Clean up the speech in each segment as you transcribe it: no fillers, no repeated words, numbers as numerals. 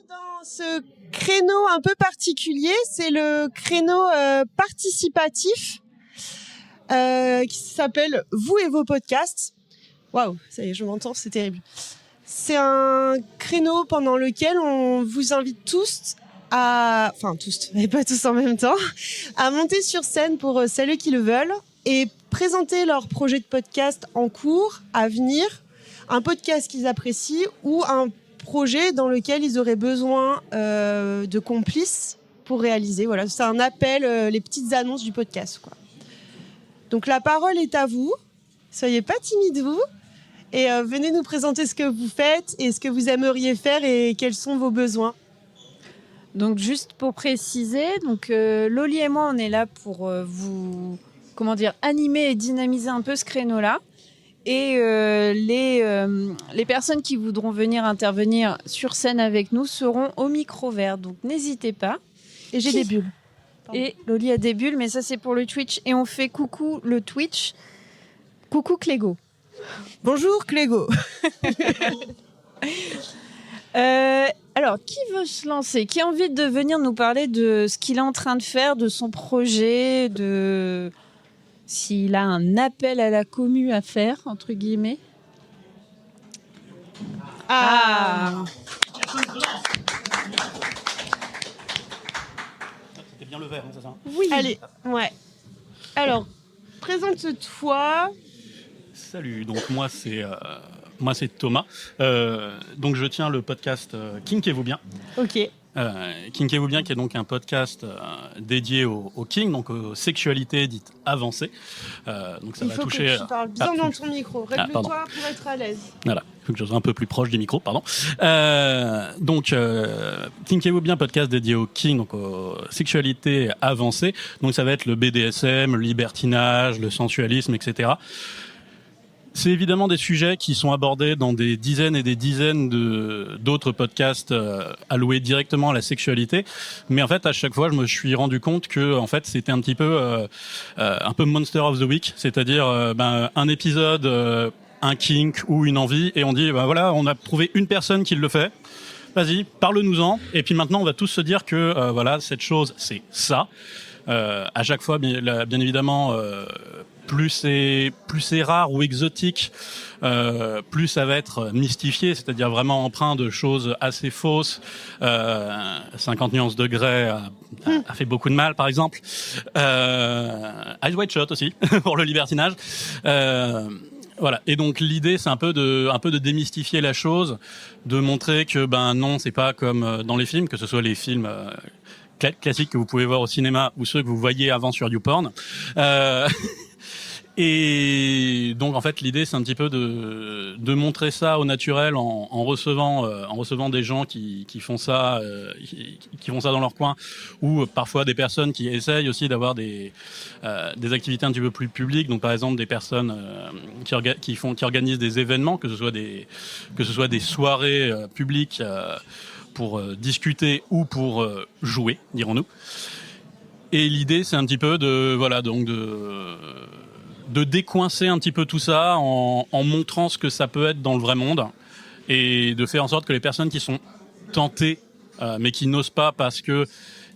dans ce créneau un peu particulier, c'est le créneau participatif qui s'appelle Vous et vos podcasts. Waouh, ça y est, je m'entends, c'est terrible. C'est un créneau pendant lequel on vous invite tous tous, mais pas tous en même temps, à monter sur scène pour celles qui le veulent et présenter leur projet de podcast en cours, à venir, un podcast qu'ils apprécient ou un projet dans lequel ils auraient besoin de complices pour réaliser. Voilà, c'est un appel, les petites annonces du podcast, quoi. Donc la parole est à vous. Soyez pas timides, vous. Et venez nous présenter ce que vous faites et ce que vous aimeriez faire et quels sont vos besoins. Donc juste pour préciser, Loli et moi on est là pour vous animer et dynamiser un peu ce créneau-là. Et les personnes qui voudront venir intervenir sur scène avec nous seront au micro vert. Donc n'hésitez pas. Et j'ai des bulles. Pardon. Et Loli a des bulles, mais ça c'est pour le Twitch. Et on fait coucou le Twitch. Coucou Clégo. Bonjour Clégo. Alors, qui veut se lancer ? Qui a envie de venir nous parler de ce qu'il est en train de faire, de son projet, de s'il a un appel à la commu à faire, entre guillemets ? C'était bien le vert, c'est ça ? Oui. Allez, ouais. Alors, présente-toi. Salut, donc moi c'est Thomas. Donc je tiens le podcast Kinkez-vous bien. Ok. Kinkez-vous bien, qui est donc un podcast dédié au kink, donc aux sexualités dites avancées. Donc ça Il va faut toucher. que tu parles bien dans ton micro. Règle-toi pour être à l'aise. Voilà, il faut que je sois un peu plus proche du micro, pardon. Donc Kinkez-vous bien, podcast dédié au kink, donc aux sexualités avancées. Donc ça va être le BDSM, le libertinage, le sensualisme, etc. C'est évidemment des sujets qui sont abordés dans des dizaines et des dizaines d'autres podcasts alloués directement à la sexualité. Mais en fait, à chaque fois, je me suis rendu compte que en fait, c'était un petit peu Monster of the Week, c'est-à-dire un épisode, un kink ou une envie, et on dit voilà, on a trouvé une personne qui le fait. Vas-y, parle-nous-en. Et puis maintenant, on va tous se dire que voilà, cette chose, c'est ça. À chaque fois, bien évidemment. Plus c'est rare ou exotique, plus ça va être mystifié, c'est-à-dire vraiment empreint de choses assez fausses. 50 nuances degrés a fait beaucoup de mal, par exemple. Eyes Wide Shut aussi pour le libertinage. Voilà. Et donc l'idée, c'est un peu de démystifier la chose, de montrer que non, c'est pas comme dans les films, que ce soit les films classiques que vous pouvez voir au cinéma ou ceux que vous voyez avant sur YouPorn. Et donc en fait l'idée c'est un petit peu de montrer ça au naturel en recevant des gens qui font ça qui font ça dans leur coin, ou parfois des personnes qui essayent aussi d'avoir des activités un petit peu plus publiques, donc par exemple des personnes qui organisent des événements, que ce soit des soirées publiques pour discuter ou pour jouer, dirons-nous. Et l'idée c'est un petit peu de décoincer un petit peu tout ça en montrant ce que ça peut être dans le vrai monde, et de faire en sorte que les personnes qui sont tentées mais qui n'osent pas parce que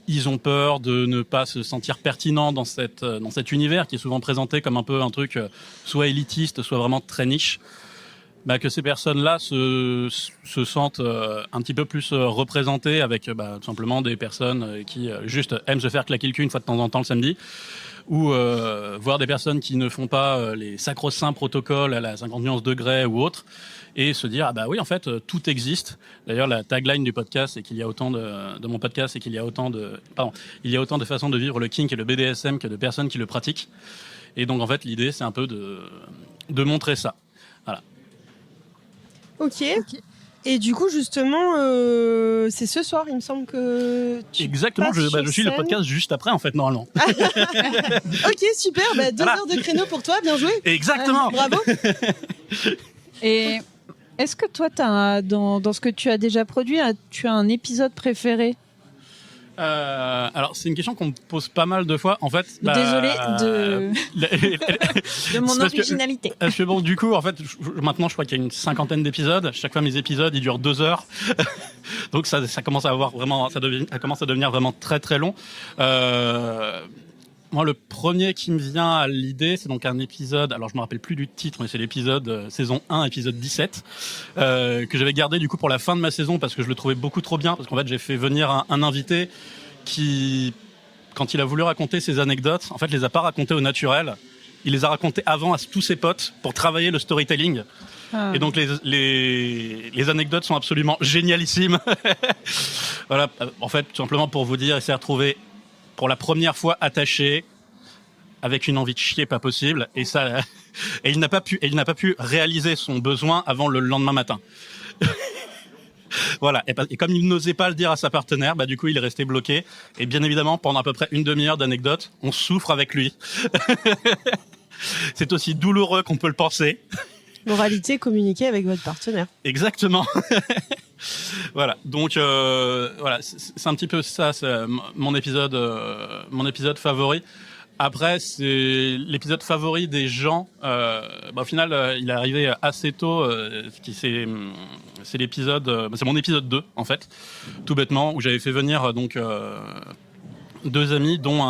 ils ont peur de ne pas se sentir pertinents dans cet univers qui est souvent présenté comme un peu un truc soit élitiste, soit vraiment très niche, que ces personnes-là se sentent un petit peu plus représentées avec tout simplement des personnes qui juste aiment se faire claquer le cul une fois de temps en temps le samedi, ou voir des personnes qui ne font pas les sacro-saints protocoles à la 50 nuances degrés ou autre, et se dire oui, en fait tout existe. D'ailleurs la tagline du podcast, c'est qu'il y a autant de mon podcast, c'est qu'il y a autant de façons de vivre le kink et le BDSM que de personnes qui le pratiquent. Et donc en fait l'idée c'est un peu de montrer ça. Voilà. Ok. Et du coup, justement, c'est ce soir, il me semble que tu Exactement, je suis le podcast juste après, en fait, normalement. Ok, super, 2 heures de créneau pour toi, bien joué. Exactement. Bravo. Et est-ce que toi, dans ce que tu as déjà produit, tu as un épisode préféré ? Alors, c'est une question qu'on me pose pas mal de fois. En fait, Désolée de mon originalité. Parce que bon, du coup, en fait, maintenant, je crois qu'il y a une 50aine d'épisodes. Chaque fois, mes épisodes, ils durent 2 heures. Donc, ça commence à ça commence à devenir vraiment très, très long. Moi, le premier qui me vient à l'idée, c'est donc un épisode, alors je me rappelle plus du titre, mais c'est l'épisode saison 1, épisode 17, que j'avais gardé du coup pour la fin de ma saison parce que je le trouvais beaucoup trop bien, parce qu'en fait, j'ai fait venir un invité qui, quand il a voulu raconter ses anecdotes, en fait, les a pas racontées au naturel. Il les a racontées avant à tous ses potes pour travailler le storytelling. Et donc, les anecdotes sont absolument génialissimes. Voilà. En fait, tout simplement pour vous dire, il s'est retrouvé pour la première fois attaché, avec une envie de chier pas possible, et il n'a pas pu réaliser son besoin avant le lendemain matin. Voilà. Et comme il n'osait pas le dire à sa partenaire, du coup, il est resté bloqué. Et bien évidemment, pendant à peu près une demi-heure d'anecdotes, on souffre avec lui. C'est aussi douloureux qu'on peut le penser. Moralité, communiquer avec votre partenaire. Exactement. Voilà. Donc voilà, c'est un petit peu ça, c'est mon épisode favori. Après, c'est l'épisode favori des gens. Au final, il est arrivé assez tôt. C'est l'épisode, c'est mon épisode 2 en fait, tout bêtement, où j'avais fait venir donc 2 amis, dont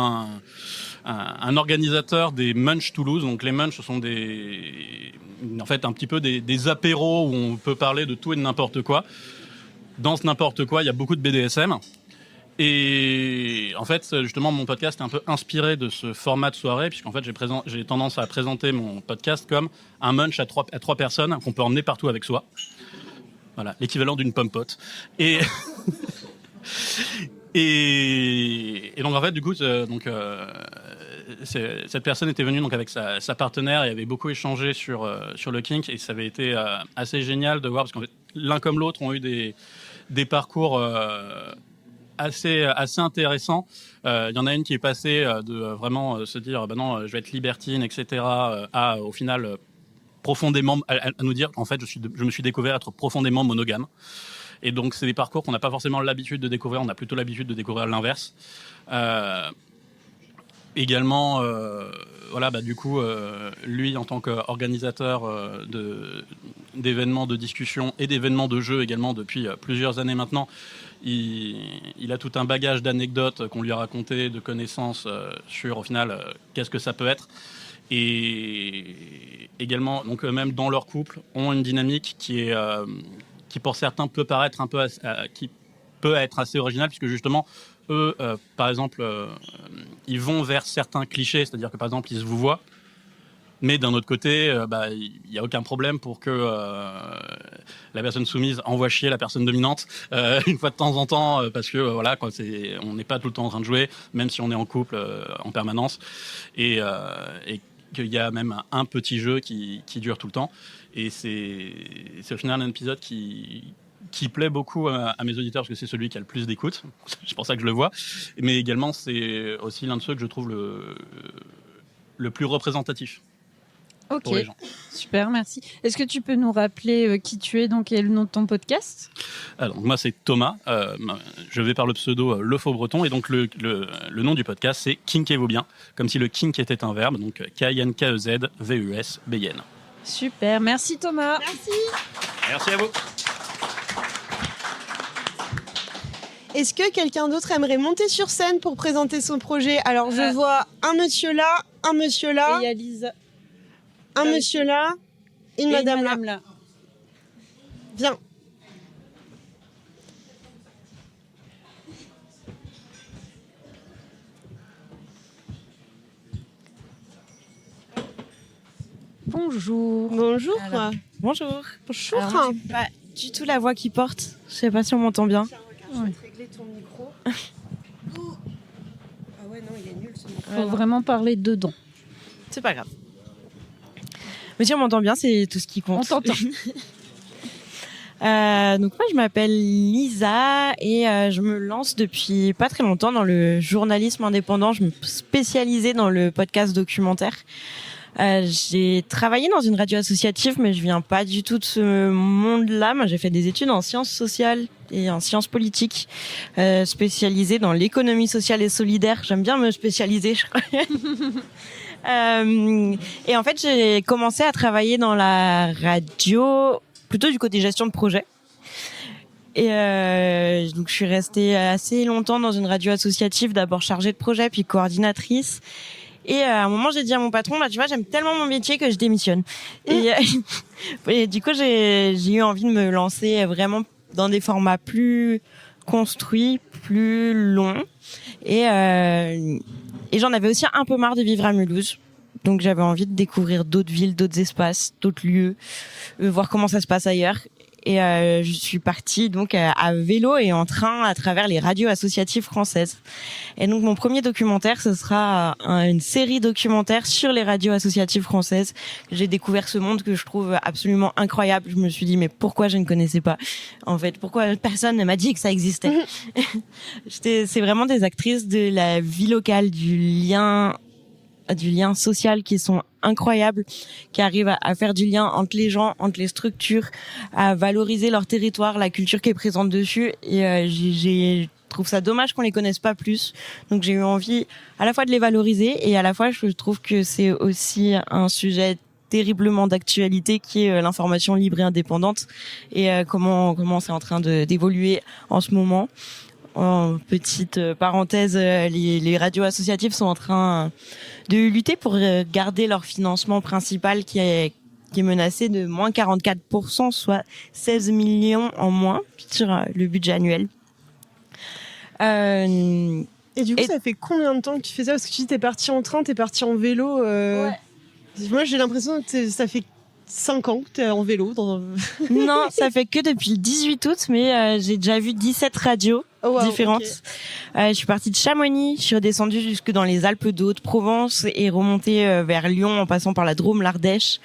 un organisateur des Munch Toulouse. Donc les Munch, ce sont en fait un petit peu des apéros où on peut parler de tout et de n'importe quoi. Dans ce n'importe quoi, il y a beaucoup de BDSM. Et en fait, justement, mon podcast est un peu inspiré de ce format de soirée, puisqu'en fait, j'ai tendance à présenter mon podcast comme un munch à 3 personnes qu'on peut emmener partout avec soi. Voilà, l'équivalent d'une pomme-pote. Et donc en fait, du coup, cette personne était venue donc avec sa partenaire et avait beaucoup échangé sur le kink, et ça avait été assez génial de voir, parce qu'en fait, l'un comme l'autre ont eu des parcours assez intéressants. Il y en a une qui est passée de vraiment se dire non, je vais être libertine, etc., à au final profondément à nous dire en fait je me suis découvert être profondément monogame. Et donc c'est des parcours qu'on n'a pas forcément l'habitude de découvrir, on a plutôt l'habitude de découvrir l'inverse. Également, voilà, du coup, lui, en tant qu'organisateur d'événements de discussion et d'événements de jeux également depuis plusieurs années maintenant, il a tout un bagage d'anecdotes qu'on lui a racontées, de connaissances sur, au final, qu'est-ce que ça peut être. Et également, donc même dans leur couple, ont une dynamique qui pour certains peut paraître un peu, qui peut être assez originale, puisque justement, eux, par exemple, ils vont vers certains clichés, c'est-à-dire que par exemple, ils se vous voient, mais d'un autre côté, il n'y a aucun problème pour que la personne soumise envoie chier la personne dominante une fois de temps en temps, parce que voilà, on n'est pas tout le temps en train de jouer, même si on est en couple en permanence, et qu'il y a même un petit jeu qui dure tout le temps. Et c'est au final un épisode qui plaît beaucoup à mes auditeurs, parce que c'est celui qui a le plus d'écoute. C'est pour ça que je le vois. Mais également, c'est aussi l'un de ceux que je trouve le plus représentatif. Ok, pour les gens. Super, merci. Est-ce que tu peux nous rappeler qui tu es donc, et le nom de ton podcast ? Alors, moi, c'est Thomas. Je vais par le pseudo Le Faux Breton. Et donc, le nom du podcast, c'est Kinkez-vous bien, comme si le kink était un verbe. Donc, KINKEZVUSBIN. Super, merci Thomas. Merci. Merci à vous. Est-ce que quelqu'un d'autre aimerait monter sur scène pour présenter son projet ? Alors, je vois un monsieur là, un monsieur là, Et il y a Lisa. un monsieur là, et une madame là. Viens. Bonjour. Bonjour. Alors, bonjour. Bonjour. Alors, j'ai pas du tout la voix qui porte. Je sais pas si on m'entend bien. Regarde, je vais régler ton micro. Ah ouais, non, il est nul ce micro. Faut vraiment parler dedans. C'est pas grave. Mais si on m'entend bien, c'est tout ce qui compte. On t'entend. Donc moi, je m'appelle Lisa et je me lance depuis pas très longtemps dans le journalisme indépendant. Je me spécialisais dans le podcast documentaire. J'ai travaillé dans une radio associative, mais je viens pas du tout de ce monde-là. Moi, j'ai fait des études en sciences sociales et en sciences politiques, spécialisées dans l'économie sociale et solidaire. J'aime bien me spécialiser, je crois. Et en fait, j'ai commencé à travailler dans la radio, plutôt du côté gestion de projet. Et donc je suis restée assez longtemps dans une radio associative, d'abord chargée de projet, puis coordinatrice. Et à un moment, j'ai dit à mon patron, bah tu vois, j'aime tellement mon métier que je démissionne. Et du coup, j'ai eu envie de me lancer vraiment dans des formats plus construits, plus longs. Et j'en avais aussi un peu marre de vivre à Mulhouse. Donc j'avais envie de découvrir d'autres villes, d'autres espaces, d'autres lieux, voir comment ça se passe ailleurs. Et je suis partie donc à vélo et en train à travers les radios associatives françaises. Et donc mon premier documentaire, ce sera une série documentaire sur les radios associatives françaises. J'ai découvert ce monde que je trouve absolument incroyable. Je me suis dit mais pourquoi je ne connaissais pas ? En fait, pourquoi personne ne m'a dit que ça existait ? C'est vraiment des actrices de la vie locale, du lien social qui sont incroyables, qui arrivent à faire du lien entre les gens, entre les structures, à valoriser leur territoire, la culture qui est présente dessus. Et je trouve ça dommage qu'on les connaisse pas plus. Donc j'ai eu envie à la fois de les valoriser et à la fois je trouve que c'est aussi un sujet terriblement d'actualité qui est l'information libre et indépendante et comment c'est en train d'évoluer en ce moment. En petite parenthèse, les radios associatives sont en train de lutter pour garder leur financement principal qui est menacé de moins 44%, soit 16 millions en moins sur le budget annuel. Et du coup, ça fait combien de temps que tu fais ça ? Parce que tu dis t'es parti en train, t'es parti en vélo. Ouais. Moi, j'ai l'impression que ça fait 5 ans que t'es en vélo. Non, ça fait que depuis le 18 août, mais j'ai déjà vu 17 radios différentes. Okay. Je suis partie de Chamonix, je suis redescendue jusque dans les Alpes de Haute-Provence et remontée vers Lyon en passant par la Drôme, l'Ardèche.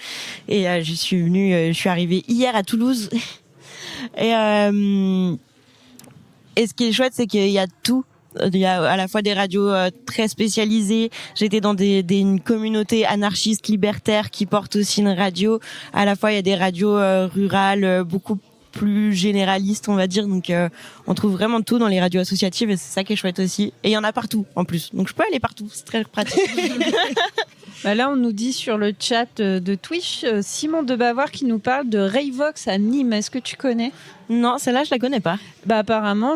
Et je suis arrivée hier à Toulouse. Et ce qui est chouette, c'est qu'il y a tout. Il y a à la fois des radios très spécialisées. J'étais dans une communauté anarchiste libertaire qui porte aussi une radio. À la fois, il y a des radios rurales beaucoup plus généralistes, on va dire. Donc, on trouve vraiment tout dans les radios associatives et c'est ça qui est chouette aussi. Et il y en a partout, en plus. Donc, je peux aller partout. C'est très pratique. Bah là, on nous dit sur le chat de Twitch, Simon de Bavoir qui nous parle de Rayvox à Nîmes. Est-ce que tu connais ? Non, celle-là, je la connais pas. Bah apparemment,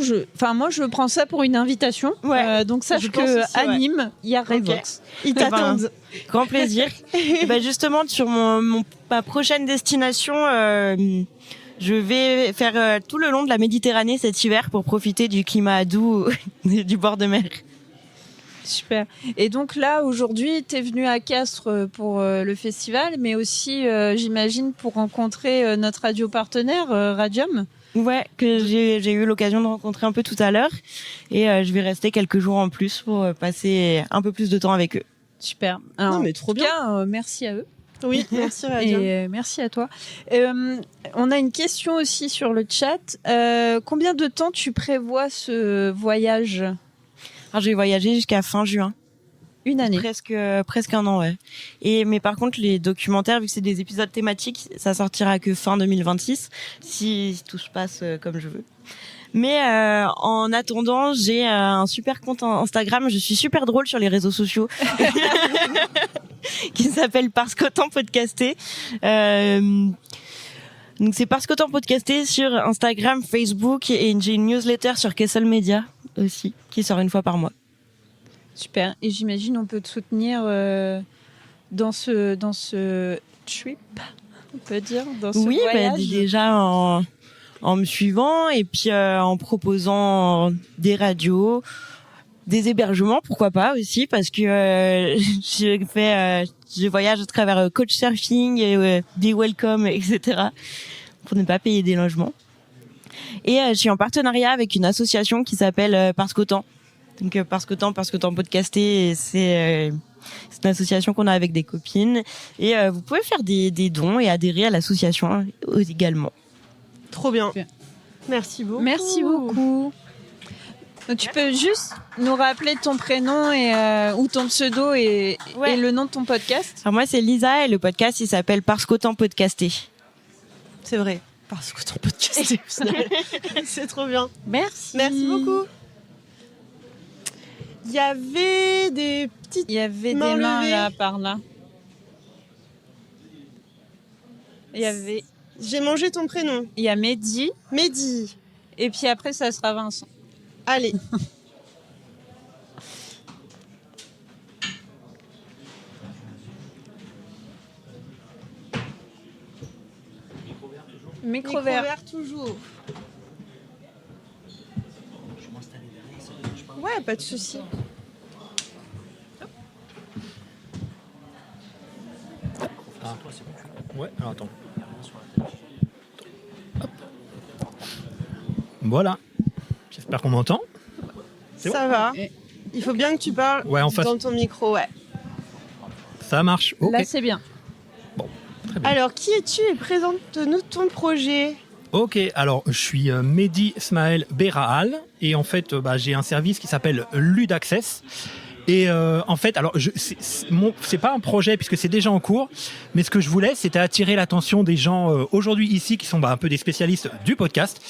moi, je prends ça pour une invitation. Ouais. Donc sache qu'à Nîmes, il y a Rayvox. Okay. Ils t'attendent. Grand plaisir. Et bah justement, sur ma prochaine destination, je vais faire tout le long de la Méditerranée cet hiver pour profiter du climat doux du bord de mer. Super. Et donc là, aujourd'hui, tu es venu à Castres pour le festival, mais aussi, j'imagine, pour rencontrer notre radio partenaire, Radium. Ouais, que j'ai eu l'occasion de rencontrer un peu tout à l'heure. Et je vais rester quelques jours en plus pour passer un peu plus de temps avec eux. Super. Alors, non, mais trop bien. En tout cas, merci à eux. Oui, merci Radium. Et merci à toi. On a une question aussi sur le chat. Combien de temps tu prévois ce voyage ? Alors, je vais voyager jusqu'à fin juin. Une année. Presque un an, ouais. Mais par contre, les documentaires, vu que c'est des épisodes thématiques, ça sortira que fin 2026, si tout se passe comme je veux. Mais en attendant, j'ai un super compte Instagram. Je suis super drôle sur les réseaux sociaux. qui s'appelle Parce qu'autant podcasté. Donc c'est Parce qu'autant podcasté sur Instagram, Facebook et j'ai une newsletter sur Kessel Media aussi, qui sort une fois par mois. Super. Et j'imagine on peut te soutenir dans ce trip, on peut dire, dans ce voyage. Oui, déjà en me suivant et puis en proposant des radios, des hébergements, pourquoi pas aussi, parce que je voyage à travers Couchsurfing et Be Welcome, etc. pour ne pas payer des logements. Et je suis en partenariat avec une association qui s'appelle Parce qu'autant. Donc Parce qu'autant podcasté, c'est une association qu'on a avec des copines. Et vous pouvez faire des dons et adhérer à l'association également. Trop bien. Merci beaucoup. Merci beaucoup. Donc tu peux juste nous rappeler ton prénom ou ton pseudo et le nom de ton podcast. Alors moi, c'est Lisa et le podcast, il s'appelle Parce qu'autant podcaster. C'est vrai. Parce que ton podcast est final. C'est trop bien. Merci. Merci beaucoup. Il y avait des petites Il y avait mains des mains levées. là, par là. Il J'ai mangé ton prénom. y a Mehdi. Mehdi. Et puis après, ça sera Vincent. Allez. Micro Micro vert. vert toujours. Ouais, pas de souci. Ouais, alors attends. Hop. Voilà. J'espère qu'on m'entend. C'est Ça va. Et- Il faut bien que tu parles Ouais, en face. dans ton micro, ouais. Ça marche. Ok. Là, c'est bien. Très bien. Alors, qui es-tu et présente-nous ton projet. Ok, alors je suis Mehdi Smaël Berahal et en fait j'ai un service qui s'appelle Ludaccess. Et en fait, alors c'est pas un projet puisque c'est déjà en cours, mais ce que je voulais, c'était attirer l'attention des gens aujourd'hui ici qui sont un peu des spécialistes du podcast.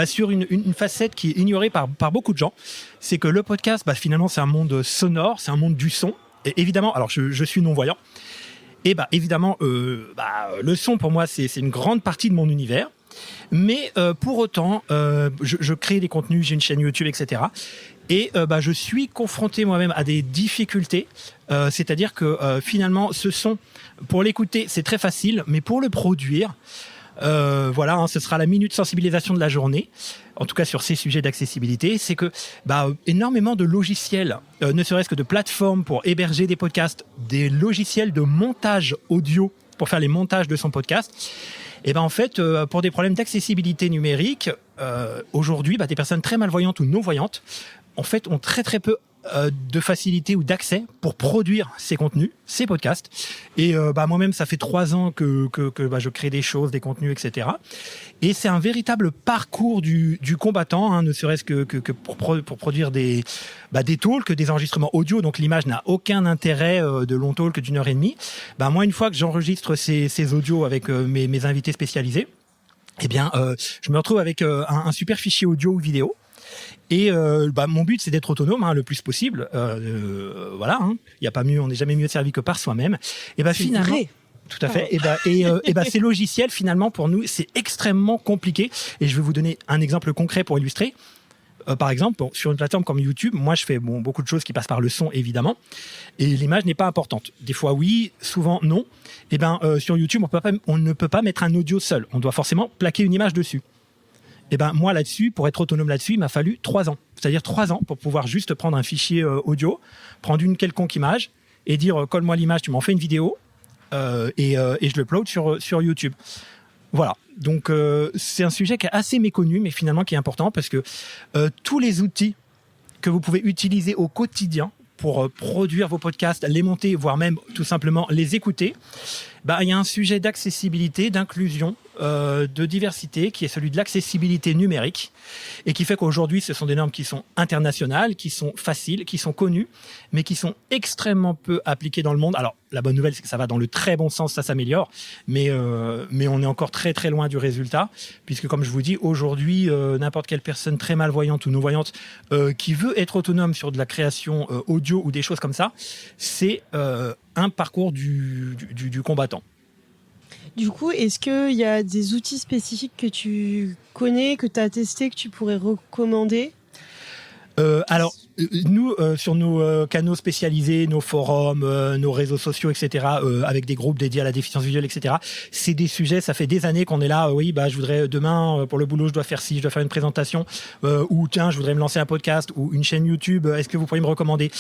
Sur une facette qui est ignorée par beaucoup de gens, c'est que le podcast, finalement, c'est un monde sonore, c'est un monde du son. Et évidemment, alors je suis non-voyant, et évidemment, le son pour moi, c'est une grande partie de mon univers. Mais pour autant, je crée des contenus, j'ai une chaîne YouTube, etc. Et je suis confronté moi-même à des difficultés. C'est-à-dire que finalement, ce son, pour l'écouter, c'est très facile, mais pour le produire, ce sera la minute sensibilisation de la journée, en tout cas sur ces sujets d'accessibilité, c'est que énormément de logiciels, ne serait-ce que de plateformes pour héberger des podcasts, des logiciels de montage audio pour faire les montages de son podcast, et en fait, pour des problèmes d'accessibilité numérique, aujourd'hui, des personnes très malvoyantes ou non-voyantes, en fait, ont très très peu de facilité ou d'accès pour produire ces contenus, ces podcasts. Et moi-même, ça fait 3 ans que je crée des choses, des contenus, etc. Et c'est un véritable parcours du combattant, ne serait-ce que pour produire des talks, des enregistrements audio. Donc l'image n'a aucun intérêt de long talk d'une heure et demie. Moi, une fois que j'enregistre ces audios avec mes invités spécialisés, je me retrouve avec un super fichier audio ou vidéo. Et mon but, c'est d'être autonome le plus possible. Il y a pas mieux, on n'est jamais mieux servi que par soi-même. Et finalement, vrai. tout à fait. Et ces logiciels, finalement, pour nous, c'est extrêmement compliqué. Et je vais vous donner un exemple concret pour illustrer. Par exemple, sur une plateforme comme YouTube, moi, je fais beaucoup de choses qui passent par le son, évidemment. Et l'image n'est pas importante. Des fois, oui, souvent, non. Et sur YouTube, on ne peut pas mettre un audio seul. On doit forcément plaquer une image dessus. Moi, là-dessus, pour être autonome là-dessus, il m'a fallu 3 ans. C'est-à-dire 3 ans pour pouvoir juste prendre un fichier audio, prendre une quelconque image et dire colle-moi l'image, tu m'en fais une vidéo et je l'upload sur YouTube. Voilà. Donc, c'est un sujet qui est assez méconnu, mais finalement qui est important parce que tous les outils que vous pouvez utiliser au quotidien pour produire vos podcasts, les monter, voire même tout simplement les écouter, il y a un sujet d'accessibilité, d'inclusion, de diversité qui est celui de l'accessibilité numérique et qui fait qu'aujourd'hui ce sont des normes qui sont internationales, qui sont faciles, qui sont connues, mais qui sont extrêmement peu appliquées dans le monde. Alors la bonne nouvelle, c'est que ça va dans le très bon sens, ça s'améliore, mais on est encore très très loin du résultat, puisque comme je vous dis, aujourd'hui n'importe quelle personne très malvoyante ou non-voyante qui veut être autonome sur de la création audio ou des choses comme ça, c'est un parcours du combattant. Du coup, est-ce qu'il y a des outils spécifiques que tu connais, que tu as testé, que tu pourrais recommander ? Alors, nous, sur nos canaux spécialisés, nos forums, nos réseaux sociaux, etc., avec des groupes dédiés à la déficience visuelle, etc., c'est des sujets, ça fait des années qu'on est là, je voudrais demain, pour le boulot, je dois faire ci, je dois faire une présentation, ou tiens, je voudrais me lancer un podcast ou une chaîne YouTube, est-ce que vous pourriez me recommander ?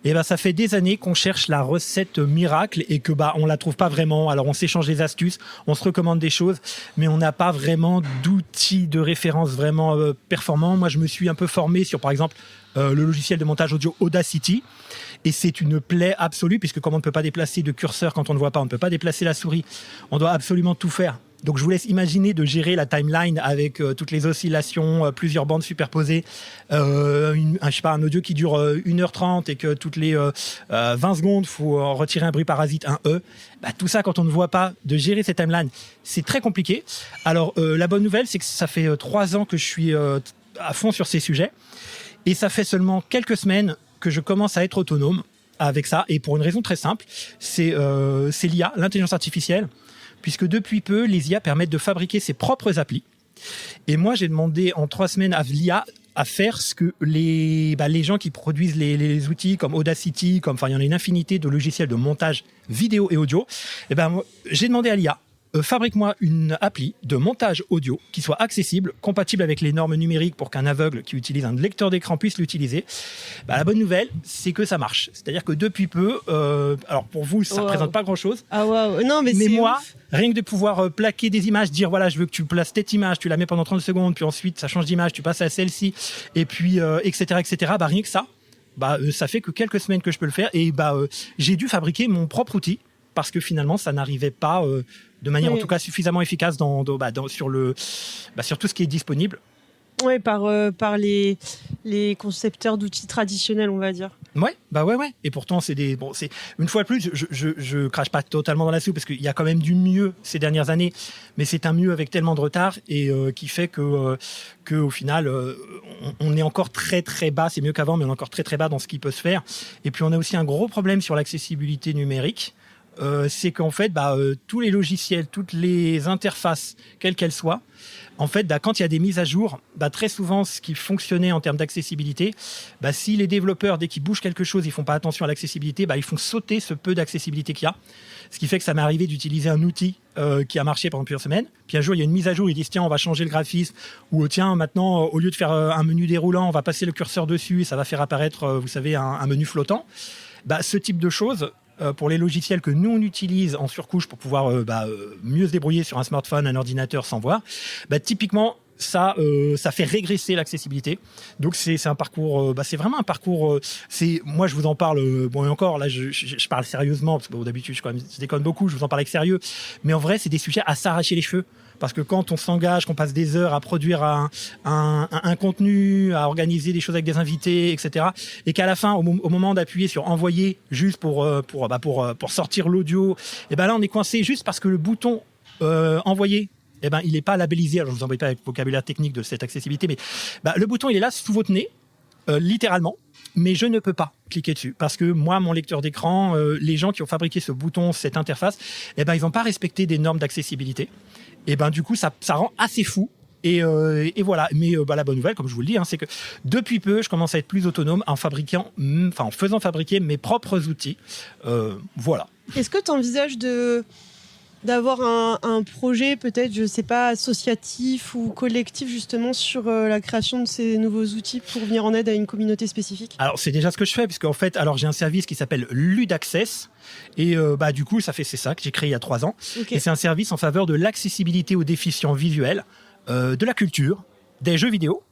Et ça fait des années qu'on cherche la recette miracle et que on la trouve pas vraiment. Alors, on s'échange des astuces, on se recommande des choses, mais on n'a pas vraiment d'outils de référence vraiment performants. Moi, je me suis un peu formé sur, par exemple, le logiciel de montage audio Audacity, et c'est une plaie absolue puisque comme on ne peut pas déplacer de curseur quand on ne voit pas, on ne peut pas déplacer la souris, on doit absolument tout faire Donc je vous laisse imaginer de gérer la timeline avec toutes les oscillations, plusieurs bandes superposées, un audio qui dure 1h30 et que toutes les 20 secondes, il faut retirer un bruit parasite, un E. Tout ça, quand on ne voit pas, de gérer cette timeline, c'est très compliqué. Alors la bonne nouvelle, c'est que ça fait 3 ans que je suis à fond sur ces sujets et ça fait seulement quelques semaines que je commence à être autonome avec ça, et pour une raison très simple, c'est l'IA, l'intelligence artificielle, puisque depuis peu, les IA permettent de fabriquer ses propres applis. Et moi, j'ai demandé en 3 semaines à l'IA à faire ce que les gens qui produisent les outils comme Audacity, il y en a une infinité de logiciels de montage vidéo et audio. J'ai demandé à l'IA, fabrique-moi une appli de montage audio qui soit accessible, compatible avec les normes numériques pour qu'un aveugle qui utilise un lecteur d'écran puisse l'utiliser. La bonne nouvelle, c'est que ça marche. C'est-à-dire que depuis peu, alors pour vous, ça ne représente pas grand-chose. Ah waouh, non mais moi, ouf. Rien que de pouvoir plaquer des images, dire voilà, je veux que tu places cette image, tu la mets pendant 30 secondes, puis ensuite ça change d'image, tu passes à celle-ci, et puis etc. Rien que ça, ça fait que quelques semaines que je peux le faire, et j'ai dû fabriquer mon propre outil parce que finalement ça n'arrivait pas de manière en tout cas suffisamment efficace sur tout ce qui est disponible. Oui, par les concepteurs d'outils traditionnels, on va dire. Ouais. Et pourtant, c'est une fois de plus, je crache pas totalement dans la soupe parce qu'il y a quand même du mieux ces dernières années, mais c'est un mieux avec tellement de retard et qui fait que au final, on est encore très très bas. C'est mieux qu'avant, mais on est encore très très bas dans ce qui peut se faire. Et puis, on a aussi un gros problème sur l'accessibilité numérique. C'est qu'en fait, tous les logiciels, toutes les interfaces, quelles qu'elles soient, en fait, quand il y a des mises à jour, très souvent, ce qui fonctionnait en termes d'accessibilité, si les développeurs, dès qu'ils bougent quelque chose, ils font pas attention à l'accessibilité, ils font sauter ce peu d'accessibilité qu'il y a. Ce qui fait que ça m'est arrivé d'utiliser un outil qui a marché pendant plusieurs semaines. Puis un jour, il y a une mise à jour, ils disent tiens, on va changer le graphisme, ou tiens, maintenant, au lieu de faire un menu déroulant, on va passer le curseur dessus et ça va faire apparaître, vous savez, un menu flottant. Ce type de choses, pour les logiciels que nous on utilise en surcouche pour pouvoir mieux se débrouiller sur un smartphone, un ordinateur sans voir, typiquement ça fait régresser l'accessibilité. Donc c'est un parcours, c'est vraiment un parcours. Moi je vous en parle. Et encore là, je parle sérieusement parce que d'habitude je déconne beaucoup. Je vous en parle avec sérieux, mais en vrai c'est des sujets à s'arracher les cheveux. Parce que quand on s'engage, qu'on passe des heures à produire un contenu, à organiser des choses avec des invités, etc., et qu'à la fin, au moment d'appuyer sur envoyer, juste pour sortir l'audio, et là on est coincé juste parce que le bouton envoyer, il n'est pas labellisé. Alors je vous embête pas avec le vocabulaire technique de cette accessibilité, mais le bouton il est là sous votre nez, littéralement. Mais je ne peux pas cliquer dessus parce que moi, mon lecteur d'écran, les gens qui ont fabriqué ce bouton, cette interface, ils n'ont pas respecté des normes d'accessibilité. Et du coup, ça rend assez fou. Et voilà. Mais la bonne nouvelle, comme je vous le dis, c'est que depuis peu, je commence à être plus autonome en faisant fabriquer mes propres outils. Voilà. Est-ce que tu envisages d'avoir un projet peut-être, je sais pas, associatif ou collectif justement sur la création de ces nouveaux outils pour venir en aide à une communauté spécifique? Alors c'est déjà ce que je fais, puisque en fait, j'ai un service qui s'appelle Ludaccess et du coup c'est ça que j'ai créé il y a 3 ans. Okay. Et c'est un service en faveur de l'accessibilité aux déficients visuels, de la culture, des jeux vidéo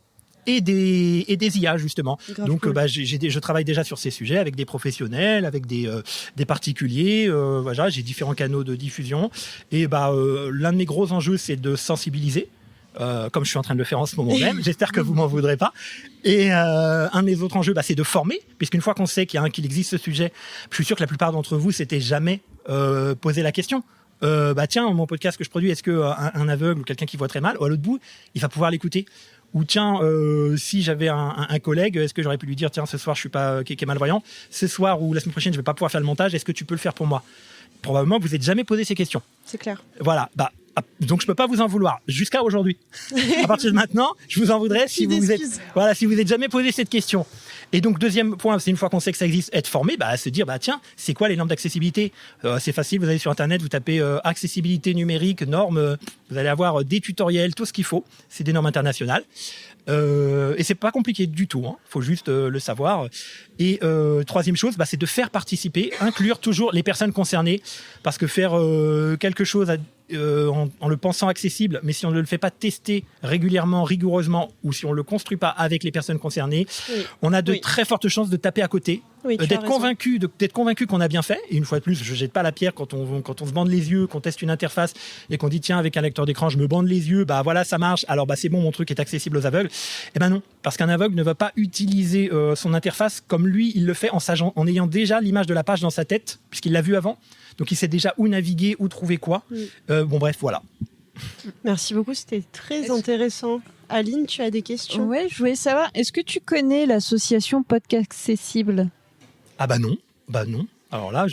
et des IA justement. Donc cool. Je travaille déjà sur ces sujets avec des professionnels, avec des particuliers. J'ai différents canaux de diffusion et l'un de mes gros enjeux c'est de sensibiliser. Comme je suis en train de le faire en ce moment même, j'espère que vous m'en voudrez pas. Et un de mes autres enjeux, c'est de former, puisqu'une fois qu'on sait qu'il existe ce sujet, je suis sûr que la plupart d'entre vous s'étaient jamais posé la question. Tiens, mon podcast que je produis, est-ce que un aveugle ou quelqu'un qui voit très mal, ou à l'autre bout, il va pouvoir l'écouter? Ou tiens, si j'avais un collègue, est-ce que j'aurais pu lui dire tiens, ce soir je suis pas qui est malvoyant, ce soir ou la semaine prochaine je vais pas pouvoir faire le montage, est-ce que tu peux le faire pour moi? Probablement vous n'êtes jamais posé ces questions. C'est clair. Voilà. Donc je peux pas vous en vouloir jusqu'à aujourd'hui. À partir de maintenant, je vous en voudrais si vous êtes jamais posé cette question. Et donc deuxième point, c'est une fois qu'on sait que ça existe, être formé, se dire tiens, c'est quoi les normes d'accessibilité? C'est facile, vous allez sur internet, vous tapez accessibilité numérique, normes, vous allez avoir des tutoriels, tout ce qu'il faut. C'est des normes internationales. Et c'est pas compliqué du tout, faut juste le savoir. Et troisième chose, c'est de faire participer, inclure toujours les personnes concernées, parce que faire quelque chose en le pensant accessible, mais si on ne le fait pas tester régulièrement, rigoureusement, ou si on le construit pas avec les personnes concernées, on a de très fortes chances de taper à côté Oui, tu as d'être raison. convaincu qu'on a bien fait. Et une fois de plus, je jette pas la pierre quand on se bande les yeux, qu'on teste une interface et qu'on dit tiens, avec un lecteur d'écran, je me bande les yeux, bah voilà, ça marche. Alors bah c'est bon, mon truc est accessible aux aveugles. Eh ben non, parce qu'un aveugle ne va pas utiliser son interface comme lui, il le fait en ayant déjà l'image de la page dans sa tête, puisqu'il l'a vu avant. Donc il sait déjà où naviguer, où trouver quoi. Bon bref, voilà. Merci beaucoup, c'était très Est-ce- intéressant. Aline, tu as des questions? Ouais, je voulais savoir, est-ce que tu connais l'association Podcast Accessible? Ah bah non. Alors là,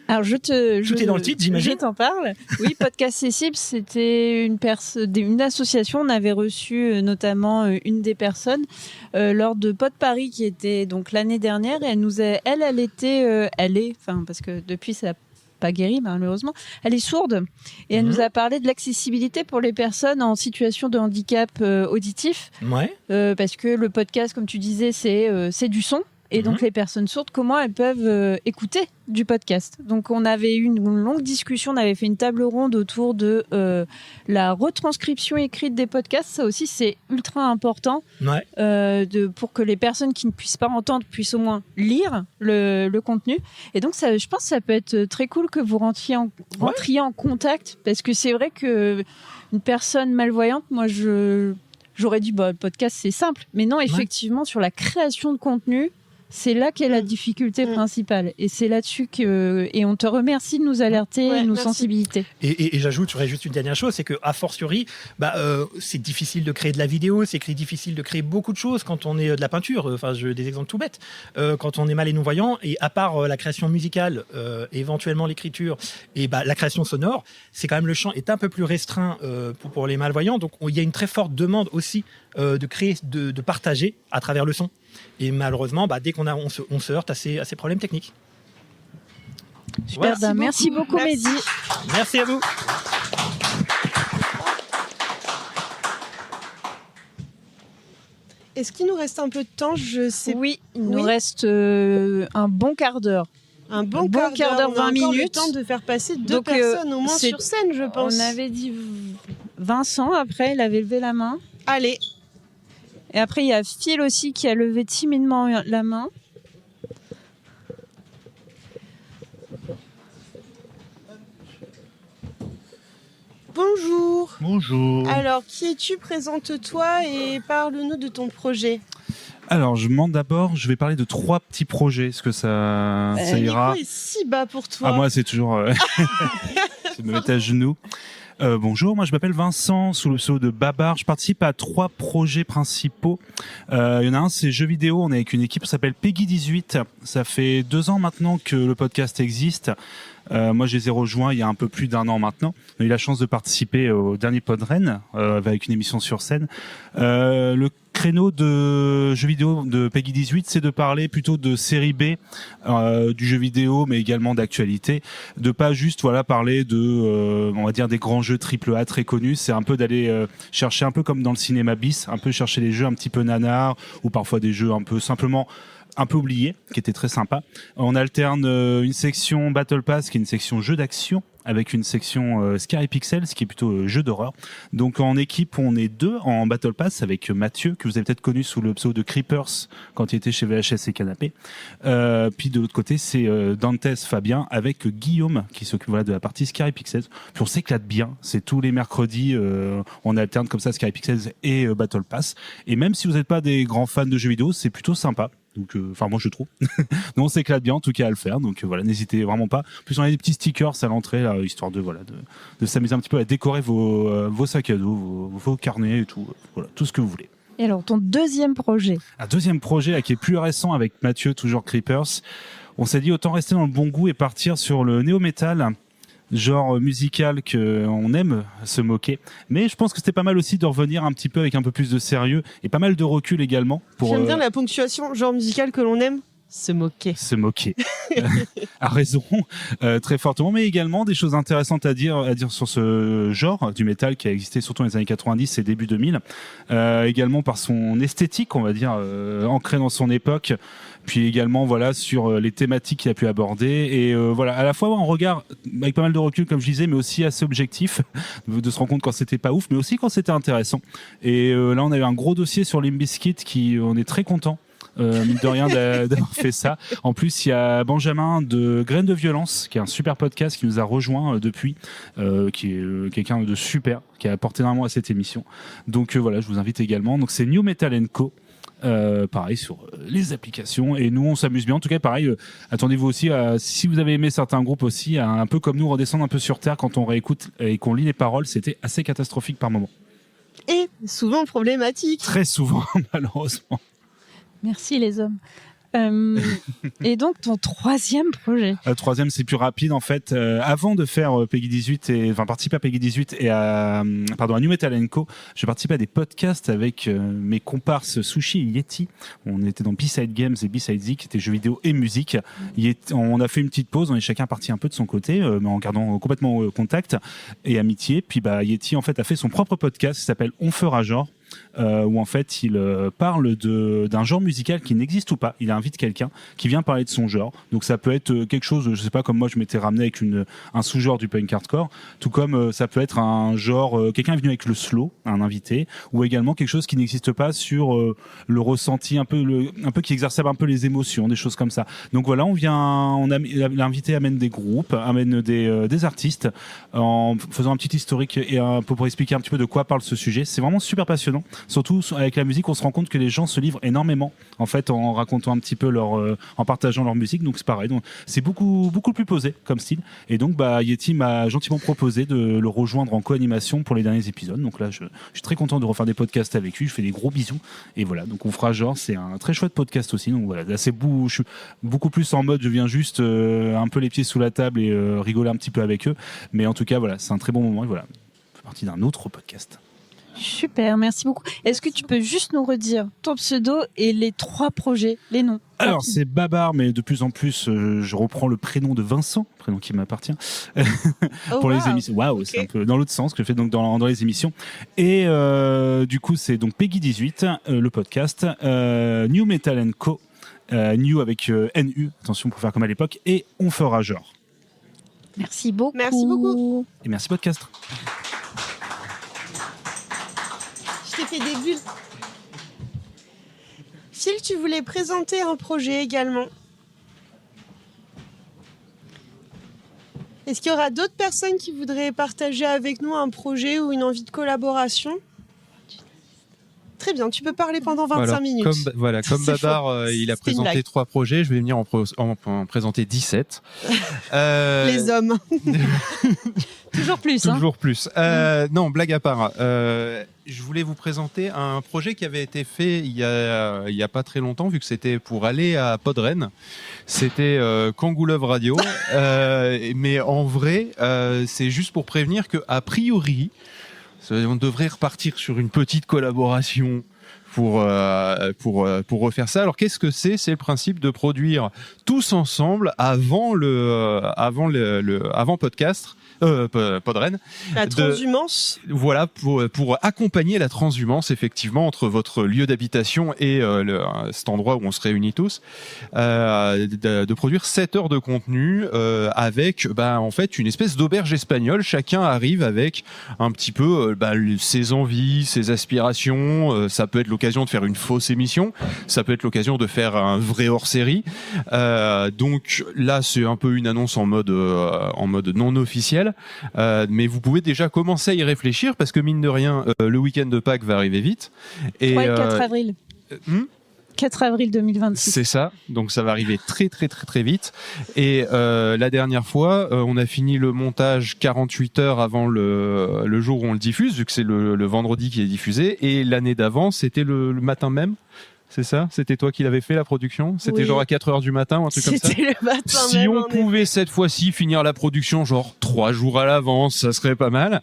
Alors Tout est dans le titre, j'imagine. Je t'en parle. Oui, Podcast Accessible, c'était une association. On avait reçu notamment une des personnes lors de Pod Paris qui était donc l'année dernière. Et elle est, parce que depuis ça n'a pas guéri malheureusement, elle est sourde et elle nous a parlé de l'accessibilité pour les personnes en situation de handicap auditif. ouais. Parce que le podcast, comme tu disais, c'est du son. Et donc, les personnes sourdes, comment elles peuvent écouter du podcast? Donc, on avait eu une longue discussion, on avait fait une table ronde autour de la retranscription écrite des podcasts. Ça aussi, c'est ultra important Ouais. pour que les personnes qui ne puissent pas entendre puissent au moins lire le contenu. Et donc, je pense que ça peut être très cool que vous rentriez en contact, parce que c'est vrai que une personne malvoyante, moi, j'aurais dit, le podcast, c'est simple. Mais non, effectivement, sur la création de contenu, c'est là qu'est la difficulté principale. Et c'est là-dessus et on te remercie de nous alerter et de nous sensibiliser. Et j'ajouterais juste une dernière chose, c'est qu'à fortiori, c'est difficile de créer de la vidéo, c'est difficile de créer beaucoup de choses quand on est de la peinture. Enfin, des exemples tout bêtes. Quand on est mal et non-voyant, et à part la création musicale, éventuellement l'écriture, et la création sonore, c'est quand même le champ est un peu plus restreint pour les malvoyants. Donc, il y a une très forte demande aussi de créer, de partager à travers le son. Et malheureusement, dès on se heurte à ces problèmes techniques. Super, Voilà. merci beaucoup Mehdi. Merci à vous. Est-ce qu'il nous reste un peu de temps? Je sais. Oui, il nous Oui. reste un bon quart d'heure. Un bon quart quart d'heure, d'heure, 20 on a encore le minutes. temps de faire passer deux Donc, personnes au moins c'est- sur scène, je pense. On avait dit Vincent, après, il avait levé la main. Allez, Et après, il y a Phil aussi qui a levé timidement la main. bonjour. Bonjour. Alors, qui es-tu? Présente-toi et parle-nous de ton projet. Alors, je demande d'abord, je vais parler de 3 petits projets. Est-ce que ça Le ira? micro est si bas pour toi. Ah, moi, c'est toujours... c'est me mettre à genoux. Bonjour, moi je m'appelle Vincent, sous le pseudo de Babar. Je participe à 3 projets principaux. Il y en a un, c'est jeux vidéo. On est avec une équipe qui s'appelle Peggy 18. Ça fait 2 ans maintenant que le podcast existe. Moi, je les ai rejoints il y a un peu plus d'1 an maintenant. J'ai eu la chance de participer au dernier Podren avec une émission sur scène. Le créneau de jeux vidéo de Peggy 18, c'est de parler plutôt de série B du jeu vidéo, mais également d'actualité. De pas juste parler de, on va dire, des grands jeux AAA très connus. C'est un peu d'aller chercher un peu comme dans le cinéma bis, un peu chercher les jeux un petit peu nanars ou parfois des jeux un peu simplement un peu oublié, qui était très sympa. On alterne une section Battle Pass, qui est une section jeu d'action, avec une section Scary Pixels, qui est plutôt jeu d'horreur. Donc en équipe, on est 2 en Battle Pass, avec Mathieu, que vous avez peut-être connu sous le pseudo de Creepers, quand il était chez VHS et Canapé. Puis de l'autre côté, c'est Dantes Fabien, avec Guillaume, qui s'occupe de la partie Scary Pixels. Puis on s'éclate bien, c'est tous les mercredis, on alterne comme ça Scary Pixels et Battle Pass. Et même si vous n'êtes pas des grands fans de jeux vidéo, c'est plutôt sympa. Donc, moi je trouve. Nous on s'éclate bien en tout cas à le faire. Donc voilà, n'hésitez vraiment pas. En plus on a des petits stickers à l'entrée là, histoire de s'amuser un petit peu à décorer vos sacs à dos, vos carnets et tout. Voilà, tout ce que vous voulez. Et alors, ton deuxième projet? Un deuxième projet là, qui est plus récent avec Mathieu, toujours Creepers. On s'est dit autant rester dans le bon goût et partir sur le néo-metal, genre musical qu'on aime se moquer. Mais je pense que c'était pas mal aussi de revenir un petit peu avec un peu plus de sérieux et pas mal de recul également. J'aime bien la ponctuation, genre musical que l'on aime. Se moquer. Se moquer. A raison, très fortement, mais également des choses intéressantes à dire sur ce genre du métal qui a existé surtout dans les années 90 et début 2000. Également par son esthétique, on va dire, ancrée dans son époque. Puis également sur les thématiques qu'il a pu aborder et à la fois un regard avec pas mal de recul comme je disais, mais aussi assez objectif de se rendre compte quand c'était pas ouf, mais aussi quand c'était intéressant. Et là on a eu un gros dossier sur Limp Bizkit qui on est très content mine de rien, d'avoir fait ça. En plus, il y a Benjamin de Graines de Violence, qui est un super podcast qui nous a rejoint depuis, qui est quelqu'un de super, qui a apporté énormément à cette émission. Donc voilà, je vous invite également. Donc c'est New Metal & Co. Pareil sur les applications, et nous on s'amuse bien. En tout cas, pareil, attendez-vous aussi à, si vous avez aimé certains groupes aussi, à un peu comme nous redescendre un peu sur terre quand on réécoute et qu'on lit les paroles. C'était assez catastrophique par moment. Et souvent problématique. Très souvent, malheureusement. Merci les hommes. Et donc ton troisième projet. Troisième, c'est plus rapide en fait. Avant de faire Peggy 18 participer à Peggy 18 et à New Metal & Co, je participais à des podcasts avec mes comparses Sushi et Yeti. On était dans B-Side Games et B-Side Z, qui étaient jeux vidéo et musique. On a fait une petite pause, on est chacun parti un peu de son côté, mais en gardant complètement contact et amitié. Puis Yeti en fait a fait son propre podcast qui s'appelle On fera genre. Où en fait il parle d'un genre musical qui n'existe ou pas. Il invite quelqu'un qui vient parler de son genre. Donc ça peut être quelque chose, je sais pas, comme moi je m'étais ramené avec un sous-genre du punk hardcore, tout comme ça peut être un genre, quelqu'un est venu avec le slow, un invité, ou également quelque chose qui n'existe pas sur le ressenti un peu qui exacerbe un peu les émotions, des choses comme ça. Donc voilà, l'invité amène des groupes, amène des artistes en faisant un petit historique et pour expliquer un petit peu de quoi parle ce sujet. C'est vraiment super passionnant. Surtout avec la musique, on se rend compte que les gens se livrent énormément en fait en racontant un petit peu en partageant leur musique. Donc c'est pareil, donc c'est beaucoup plus posé comme style. Et donc Yeti m'a gentiment proposé de le rejoindre en co-animation pour les derniers épisodes. Donc là je suis très content de refaire des podcasts avec lui. Je fais des gros bisous et voilà. Donc on fera genre, c'est un très chouette podcast aussi. Donc voilà, là je suis beaucoup plus en mode je viens juste un peu les pieds sous la table et rigoler un petit peu avec eux. Mais en tout cas voilà, c'est un très bon moment et voilà, je fais partie d'un autre podcast. Super, merci beaucoup. Est-ce que tu peux juste nous redire ton pseudo et les 3 projets, les noms? Alors c'est Babar, mais de plus en plus je reprends le prénom de Vincent, prénom qui m'appartient pour les émissions. Waouh, okay. C'est un peu dans l'autre sens que je fais donc dans les émissions. Et du coup c'est donc Peggy 18, le podcast, New Metal & Co, New avec NU, attention pour faire comme à l'époque, et On fera genre. Merci beaucoup. Merci beaucoup. Et merci podcast. Je t'ai fait des bulles. Phil, tu voulais présenter un projet également. Est-ce qu'il y aura d'autres personnes qui voudraient partager avec nous un projet ou une envie de collaboration ? Très bien, tu peux parler pendant 25 minutes. Comme Babar, il a présenté 3 projets, je vais venir en présenter 17. Les hommes. Toujours plus. Toujours plus. Non, blague à part. Je voulais vous présenter un projet qui avait été fait il y a pas très longtemps, vu que c'était pour aller à Podren. C'était Kangoo Love Radio. Mais en vrai, c'est juste pour prévenir qu'a priori, on devrait repartir sur une petite collaboration pour refaire ça. Alors qu'est-ce que c'est ? C'est le principe de produire tous ensemble avant podcast. Podren. La transhumance. Voilà, pour accompagner la transhumance, effectivement, entre votre lieu d'habitation et cet endroit où on se réunit tous, de produire 7 heures de contenu avec, en fait, une espèce d'auberge espagnole. Chacun arrive avec un petit peu ses envies, ses aspirations. Ça peut être l'occasion de faire une fausse émission. Ça peut être l'occasion de faire un vrai hors-série. Donc là, c'est un peu une annonce en mode non officiel. Mais vous pouvez déjà commencer à y réfléchir parce que mine de rien, le week-end de Pâques va arriver vite. Et 3 et 4 avril. 4 avril 2026. C'est ça, donc ça va arriver très très très très vite. Et la dernière fois, on a fini le montage 48 heures avant le jour où on le diffuse, vu que c'est le vendredi qui est diffusé. Et l'année d'avant, c'était le matin même. C'est ça ? C'était toi qui l'avais fait, la production ? C'était genre à 4h du matin ou un truc comme ça ? C'était le matin si même, on pouvait cette fois-ci finir la production genre 3 jours à l'avance, ça serait pas mal.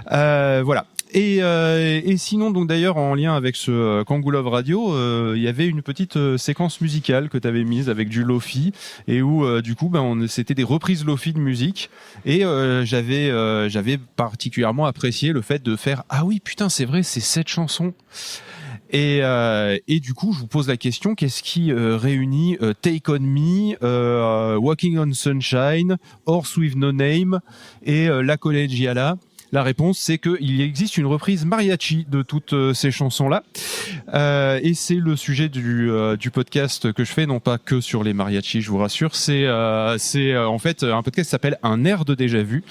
Voilà. Et sinon, donc d'ailleurs, en lien avec ce Kangoo Love Radio, il y avait une petite séquence musicale que tu avais mise avec du Lofi, et où du coup, c'était des reprises Lofi de musique. Et j'avais particulièrement apprécié le fait de faire « Ah oui, putain, c'est vrai, c'est 7 chansons ». Et du coup, je vous pose la question, qu'est-ce qui réunit Take On Me, Walking on Sunshine, Horse with No Name et La Collegiala La réponse, c'est qu'il existe une reprise mariachi de toutes ces chansons-là. Et c'est le sujet du podcast que je fais, non pas que sur les mariachis, je vous rassure. C'est en fait un podcast qui s'appelle Un air de déjà vu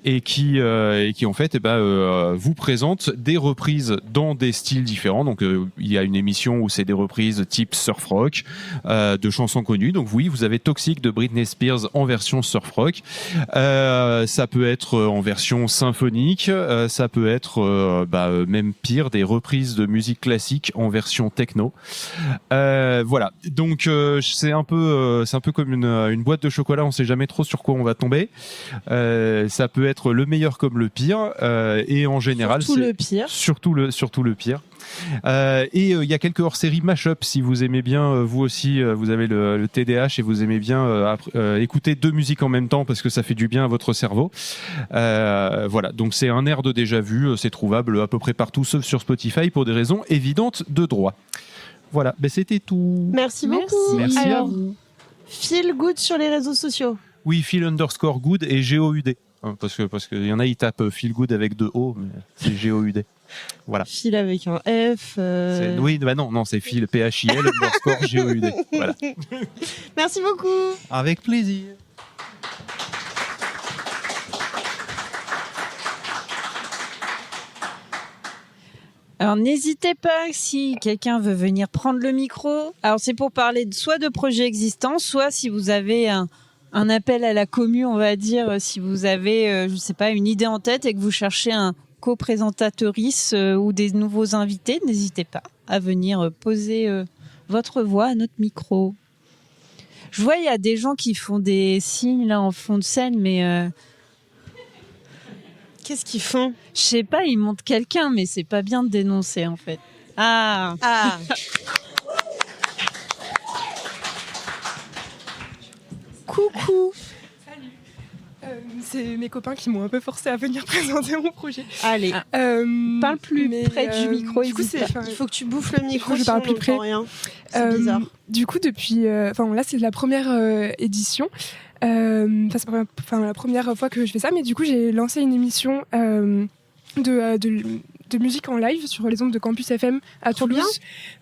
et qui en fait vous présente des reprises dans des styles différents. Donc il y a une émission où c'est des reprises type surf rock de chansons connues. Donc oui, vous avez Toxic de Britney Spears en version surf rock. Ça peut être en version symphonique, ça peut être même pire, des reprises de musique classique en version techno. Voilà. Donc c'est un peu comme une boîte de chocolat. On sait jamais trop sur quoi on va tomber. Ça peut être le meilleur comme le pire, et en général surtout le pire. Surtout le pire. Et il y a quelques hors-série mash-up si vous aimez bien, vous aussi, vous avez le TDAH et vous aimez bien écouter deux musiques en même temps parce que ça fait du bien à votre cerveau. Voilà, donc c'est un air de déjà vu, c'est trouvable à peu près partout sauf sur Spotify pour des raisons évidentes de droit. Voilà, c'était tout. Merci beaucoup. Merci à Alors, vous. Feel good sur les réseaux sociaux. Oui, Feel_good et GOUD. Parce que y en a, ils tapent Feel good avec 2 O, mais c'est GOUD. Voilà. Fil avec un F. Oui, non, c'est Phil, PHIL_GOUD. Voilà. Merci beaucoup. Avec plaisir. Alors n'hésitez pas, si quelqu'un veut venir prendre le micro. Alors c'est pour parler soit de projets existants, soit si vous avez un appel à la commu, on va dire, si vous avez, je sais pas, une idée en tête et que vous cherchez un co-présentatrice ou des nouveaux invités, n'hésitez pas à venir poser votre voix à notre micro. Je vois, il y a des gens qui font des signes là en fond de scène, mais qu'est-ce qu'ils font? Je sais pas, ils montent quelqu'un, mais c'est pas bien de dénoncer en fait. Ah. Coucou. C'est mes copains qui m'ont un peu forcé à venir présenter mon projet. Allez, Parle plus près du micro. Du coup, il faut que tu bouffes le micro, je parle plus près. Rien. C'est bizarre. Du coup, depuis, là, c'est la première édition. C'est la première fois que je fais ça, mais du coup, j'ai lancé une émission de musique en live sur les ondes de Campus FM à Toulouse. Bien.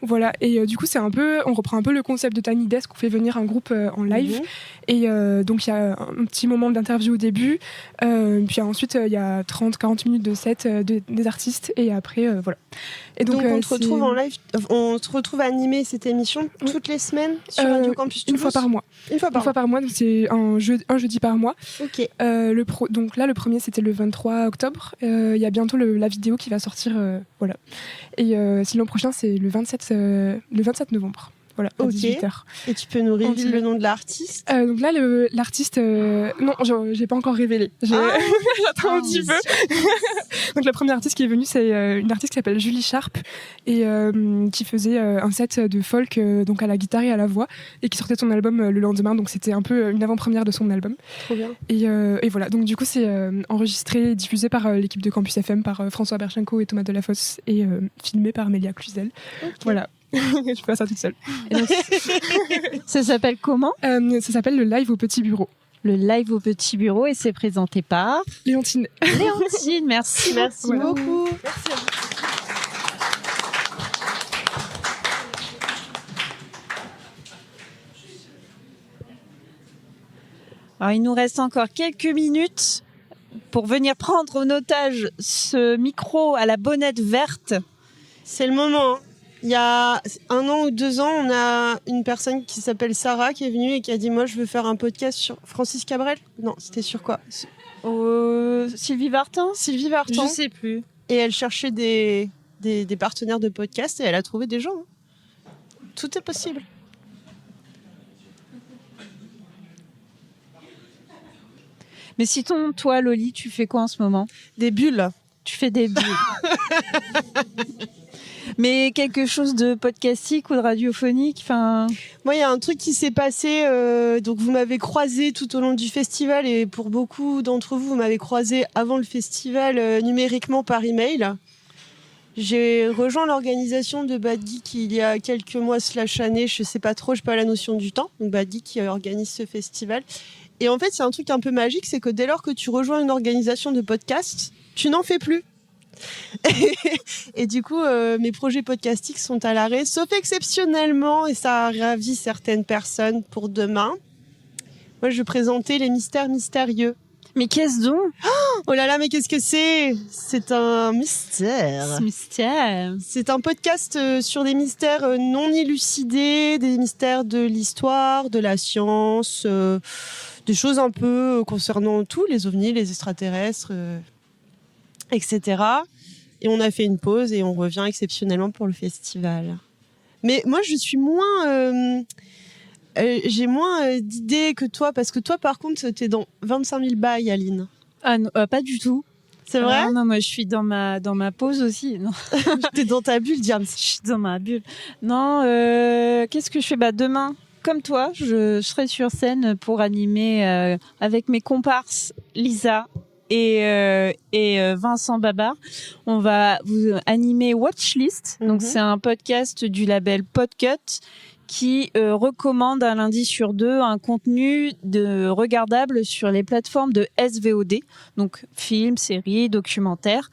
Voilà, et du coup on reprend un peu le concept de Tiny Desk, on fait venir un groupe en live, et donc il y a un petit moment d'interview au début, puis ensuite il y a 30-40 minutes de set des artistes, et après voilà. Et donc on te retrouve en live, on te retrouve à animer cette émission toutes les semaines sur Radio Campus Toulouse. Une fois par mois. Une fois par mois, donc c'est un jeudi par mois. Ok. Donc là, le premier, c'était le 23 octobre. Il y a bientôt la vidéo qui va sortir. Voilà. Et si l'an prochain, c'est le 27 novembre. Voilà, à 18h. Et tu peux nous révéler le nom de l'artiste? Donc là, l'artiste... non, j'ai pas encore révélé. J'attends un petit peu. Donc la première artiste qui est venue, c'est une artiste qui s'appelle Julie Sharp, et qui faisait un set de folk donc à la guitare et à la voix, et qui sortait son album le lendemain. Donc c'était un peu une avant-première de son album. Trop bien. Et voilà, donc du coup c'est enregistré et diffusé par l'équipe de Campus FM, par François Berchenko et Thomas Delafosse, et filmé par Mélia Cluzel. Okay. Voilà. Je fais ça toute seule. Ça s'appelle comment? Ça s'appelle le live au petit bureau. Le live au petit bureau, et c'est présenté par Léontine. Léontine, merci. Merci beaucoup. Merci à vous. Alors, il nous reste encore quelques minutes pour venir prendre en otage ce micro à la bonnette verte. C'est le moment. Il y a 1 an ou 2 ans, on a une personne qui s'appelle Sarah qui est venue et qui a dit « Moi, je veux faire un podcast sur Francis Cabrel ». Non, c'était sur quoi? Sylvie Vartan. Sylvie Vartan. Je sais plus. Et elle cherchait des partenaires de podcast et elle a trouvé des gens. Tout est possible. Mais sinon, toi, Loli, tu fais quoi en ce moment? Des bulles. Tu fais des bulles. Mais quelque chose de podcastique ou de radiophonique, enfin. Moi, il y a un truc qui s'est passé. Donc, vous m'avez croisé tout au long du festival, et pour beaucoup d'entre vous, vous m'avez croisé avant le festival numériquement par email. J'ai rejoint l'organisation de Bad Geek il y a quelques mois / années, je sais pas trop, j'ai pas la notion du temps. Donc, Bad Geek qui organise ce festival. Et en fait, c'est un truc un peu magique, c'est que dès lors que tu rejoins une organisation de podcast, tu n'en fais plus. Et du coup, mes projets podcastiques sont à l'arrêt, sauf exceptionnellement, et ça a ravi certaines personnes pour demain. Moi, je vais présenter les mystères mystérieux. Mais qu'est-ce donc? Oh là là, mais qu'est-ce que c'est? C'est un mystère. Ce mystère. C'est un podcast sur des mystères non élucidés, des mystères de l'histoire, de la science, des choses un peu concernant tout, les ovnis, les extraterrestres, etc. Et on a fait une pause et on revient exceptionnellement pour le festival. Mais moi, je suis moins... j'ai moins d'idées que toi, parce que toi, par contre, t'es dans 25 000 bails, Aline. Ah non, pas du tout. C'est vrai? Non, moi je suis dans ma pause aussi. Non. T'es dans ta bulle, Diams. Je suis dans ma bulle. Non, qu'est-ce que je fais? Demain, comme toi, je serai sur scène pour animer avec mes comparses Lisa et Vincent Babard. On va vous animer Watchlist. Donc c'est un podcast du label Podcut qui recommande un lundi sur deux un contenu regardable sur les plateformes de SVOD, donc films, séries, documentaires.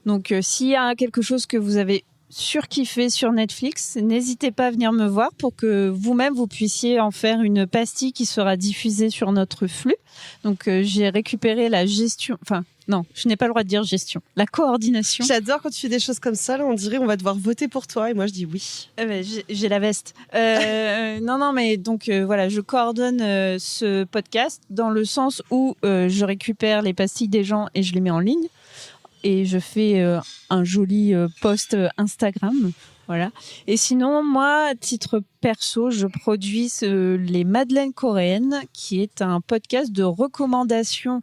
Donc s'il y a quelque chose que vous avez surkiffé sur Netflix, n'hésitez pas à venir me voir pour que vous-même vous puissiez en faire une pastille qui sera diffusée sur notre flux. Donc j'ai récupéré la gestion, enfin non, je n'ai pas le droit de dire gestion, la coordination. J'adore quand tu fais des choses comme ça, là on dirait on va devoir voter pour toi et moi je dis oui. J'ai la veste. Non, mais donc voilà, je coordonne ce podcast dans le sens où je récupère les pastilles des gens et je les mets en ligne. Et je fais un joli post Instagram, voilà. Et sinon, moi, à titre perso, je produis les Madeleines coréennes, qui est un podcast de recommandations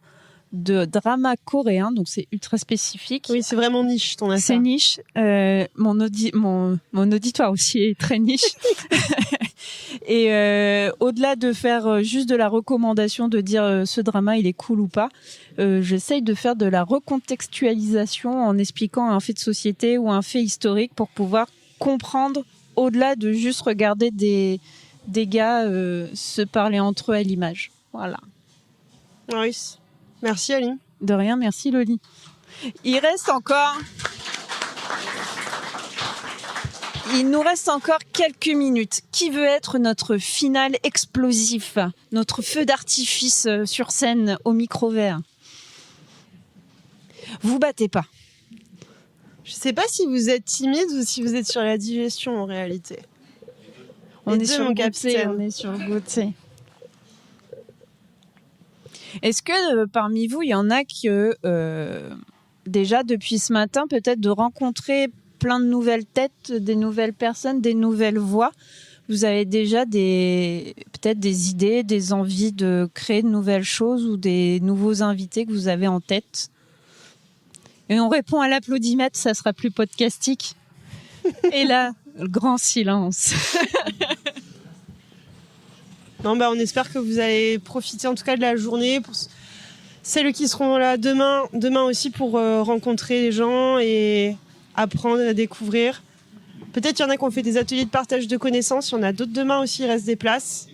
de drama coréen, donc c'est ultra spécifique. Oui, c'est vraiment niche ton affaire. C'est niche. Mon auditoire aussi est très niche. Et au-delà de faire juste de la recommandation, de dire ce drama il est cool ou pas, j'essaye de faire de la recontextualisation en expliquant un fait de société ou un fait historique pour pouvoir comprendre au-delà de juste regarder des gars se parler entre eux à l'image. Voilà. Oui. Merci Aline. De rien, merci Loli. Il nous reste encore quelques minutes. Qui veut être notre finale explosif, notre feu d'artifice sur scène au micro vert? Vous battez pas. Je sais pas si vous êtes timide ou si vous êtes sur la digestion en réalité. On est sur le goûter. Est-ce que parmi vous, il y en a qui, déjà depuis ce matin, peut-être de rencontrer plein de nouvelles têtes, des nouvelles personnes, des nouvelles voix, vous avez déjà peut-être des idées, des envies de créer de nouvelles choses ou des nouveaux invités que vous avez en tête? Et on répond à l'applaudimètre, ça sera plus podcastique. Et là, le grand silence. Non, on espère que vous allez profiter en tout cas de la journée. Pour celles qui seront là demain aussi pour rencontrer les gens et apprendre à découvrir. Peut-être il y en a qui ont fait des ateliers de partage de connaissances. Il y en a d'autres demain aussi, il reste des places.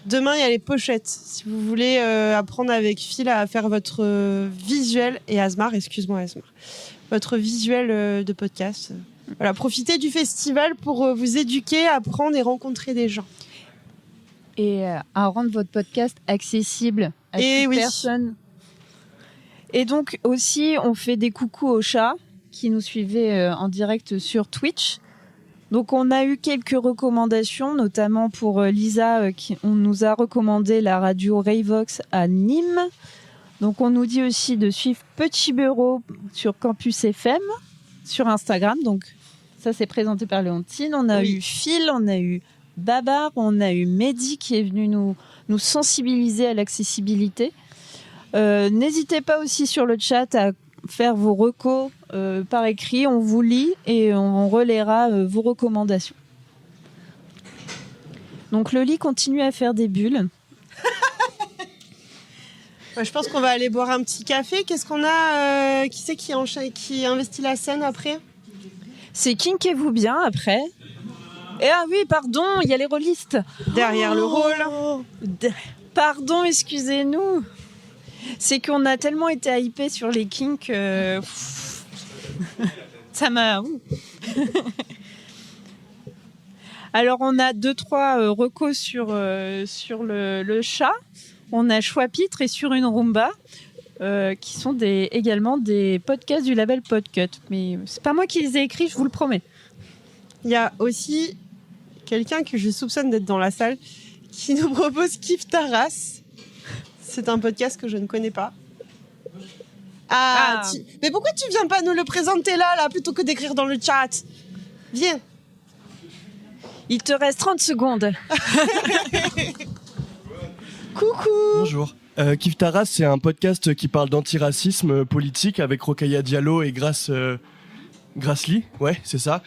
Demain, il y a les pochettes. Si vous voulez apprendre avec Phil à faire votre visuel, et Asmar, votre visuel de podcast. Voilà, profitez du festival pour vous éduquer, apprendre et rencontrer des gens. Et à rendre votre podcast accessible à toute personne. Et donc aussi, on fait des coucous aux chats qui nous suivaient en direct sur Twitch. Donc on a eu quelques recommandations, notamment pour Lisa, on nous a recommandé la radio Rayvox à Nîmes. Donc on nous dit aussi de suivre Petit Bureau sur Campus FM, sur Instagram. Donc ça c'est présenté par Léontine. On a eu Phil, on a eu Babar, on a eu Mehdi qui est venu nous sensibiliser à l'accessibilité. N'hésitez pas aussi sur le chat à faire vos recos par écrit, on vous lit et on relaiera vos recommandations. Donc Loli continue à faire des bulles. Je pense qu'on va aller boire un petit café. Qu'est-ce qu'on a qui c'est qui investit la scène après? C'est Kinkez-vous bien après. Et ah oui, pardon, il y a les rôlistes. Derrière le rôle. Pardon, excusez-nous. C'est qu'on a tellement été hypé sur les kinks que ça m'a... Alors, on a 2-3 recos sur le chat. On a Choix-Pitre et Sur une Roomba, qui sont également des podcasts du label Podcut. Mais c'est pas moi qui les ai écrits, je vous le promets. Il y a aussi quelqu'un que je soupçonne d'être dans la salle qui nous propose Kif Taras. C'est un podcast que je ne connais pas. Mais pourquoi tu viens pas nous le présenter là, plutôt que d'écrire dans le chat? Viens. Il te reste 30 secondes. Coucou. Bonjour. Kif Taras, c'est un podcast qui parle d'antiracisme politique avec Rokhaya Diallo et Grace Lee. Ouais, c'est ça.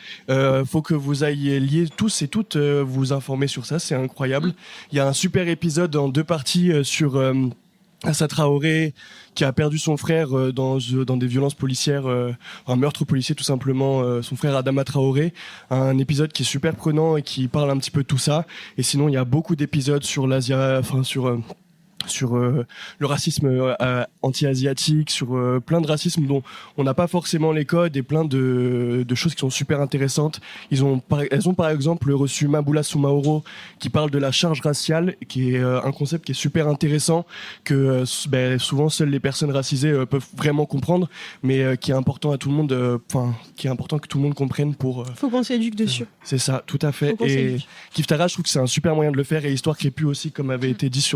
Faut que vous ayez tous et toutes vous informer sur ça, c'est incroyable. Il y a un super épisode en 2 parties sur Assa Traoré qui a perdu son frère dans des violences policières, un meurtre policier tout simplement, son frère Adama Traoré. Un épisode qui est super prenant et qui parle un petit peu de tout ça. Et sinon, il y a beaucoup d'épisodes sur sur le racisme anti-asiatique, sur plein de racismes dont on n'a pas forcément les codes et plein de choses qui sont super intéressantes. Elles ont par exemple reçu Maboula Soumaoro qui parle de la charge raciale, qui est un concept qui est super intéressant, que souvent seules les personnes racisées peuvent vraiment comprendre, mais qui est important à tout le monde, qui est important que tout le monde comprenne pour... Faut qu'on s'éduque dessus. C'est ça, tout à fait. Et Kif Taras, je trouve que c'est un super moyen de le faire, et Histoire Crépue aussi, comme avait été dit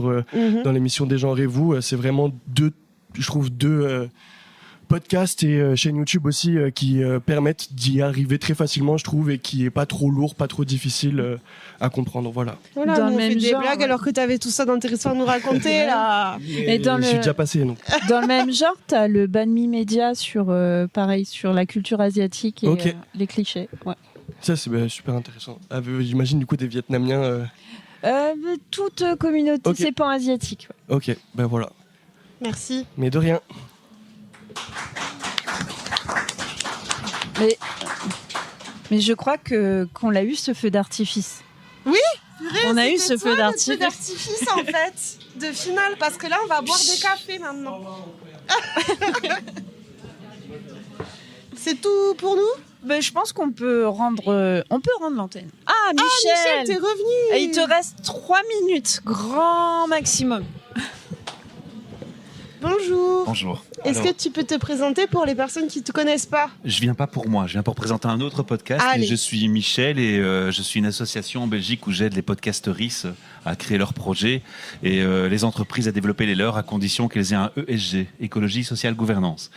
dans l'émission Dégenrez-vous, c'est vraiment deux podcasts et chaînes YouTube aussi qui permettent d'y arriver très facilement, je trouve, et qui est pas trop lourd, pas trop difficile à comprendre. Voilà. Dans le on même fait des genre, blagues alors que t'avais tout ça d'intéressant à nous raconter là. Et dans Je suis déjà passé, donc. Dans le même genre, t'as le Banmi Media sur la culture asiatique et les clichés. Ouais. Ça, c'est super intéressant. J'imagine du coup des Vietnamiens. Toute communauté, c'est pan-asiatique. Ouais. Ok, ben voilà. Merci. Mais de rien. Mais je crois qu'on l'a eu, ce feu d'artifice. Oui, on a eu ce feu d'artifice. Feu d'artifice en fait, de finale, parce que là on va boire des cafés maintenant. C'est tout pour nous? Je pense qu'on peut rendre l'antenne. Ah, Michel, t'es revenu. Et il te reste 3 minutes, grand maximum. Bonjour. Bonjour. Est-ce que tu peux te présenter pour les personnes qui ne te connaissent pas? Je viens pas pour moi, je viens pour présenter un autre podcast. Et je suis Michel et je suis une association en Belgique où j'aide les podcasteristes à créer leurs projets et les entreprises à développer les leurs à condition qu'elles aient un ESG, écologie, sociale, gouvernance.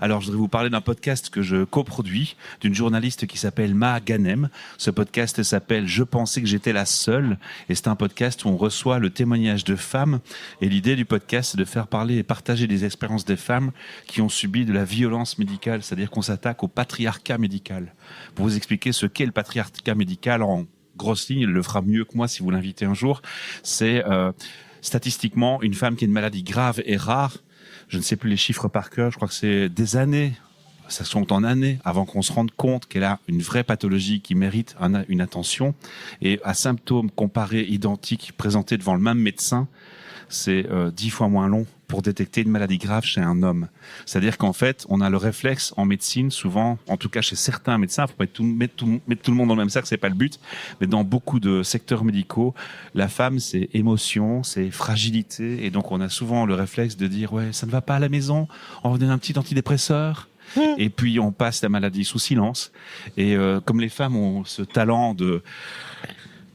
Alors, je voudrais vous parler d'un podcast que je coproduis, d'une journaliste qui s'appelle Maha Ghanem. Ce podcast s'appelle « Je pensais que j'étais la seule » et c'est un podcast où on reçoit le témoignage de femmes. Et l'idée du podcast, c'est de faire parler et partager des expériences des femmes qui ont subi de la violence médicale, c'est-à-dire qu'on s'attaque au patriarcat médical. Pour vous expliquer ce qu'est le patriarcat médical, en grosse ligne, elle le fera mieux que moi si vous l'invitez un jour, c'est statistiquement une femme qui a une maladie grave et rare. Je ne sais plus les chiffres par cœur, je crois que c'est des années, ça se compte en années, avant qu'on se rende compte qu'elle a une vraie pathologie qui mérite une attention. Et à symptômes comparés, identiques, présentés devant le même médecin, c'est 10 fois moins long pour détecter une maladie grave chez un homme. C'est-à-dire qu'en fait, on a le réflexe en médecine, souvent, en tout cas chez certains médecins, il ne faut pas mettre tout le monde dans le même sac, c'est pas le but, mais dans beaucoup de secteurs médicaux, la femme, c'est émotion, c'est fragilité, et donc on a souvent le réflexe de dire « ouais, ça ne va pas à la maison, on va donner un petit antidépresseur ». Et puis on passe la maladie sous silence. Et comme les femmes ont ce talent de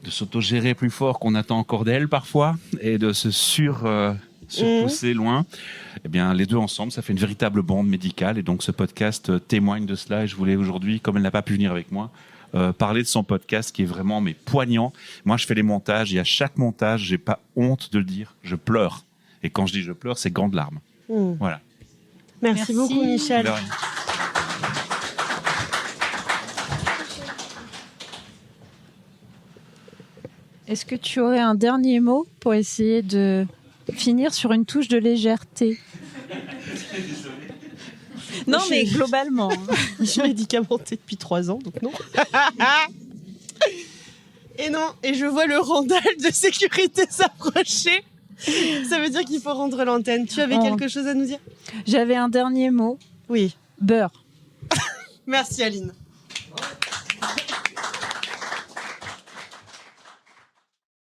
s'autogérer plus fort qu'on attend encore d'elles parfois, et de se surpousser loin, eh bien, les deux ensemble, ça fait une véritable bande médicale. Et donc, ce podcast témoigne de cela. Et je voulais aujourd'hui, comme elle n'a pas pu venir avec moi, parler de son podcast qui est vraiment poignant. Moi, je fais les montages et à chaque montage, j'ai pas honte de le dire, je pleure. Et quand je dis je pleure, c'est grandes larmes. Voilà. Merci beaucoup, Michel. De rien. Est-ce que tu aurais un dernier mot pour essayer de finir sur une touche de légèreté? Non, mais globalement. Je suis médicamentée depuis 3 ans, donc non. Et non, et je vois le randal de sécurité s'approcher. Ça veut dire qu'il faut rendre l'antenne. Tu avais quelque chose à nous dire ? J'avais un dernier mot. Oui. Beurre. Merci Aline.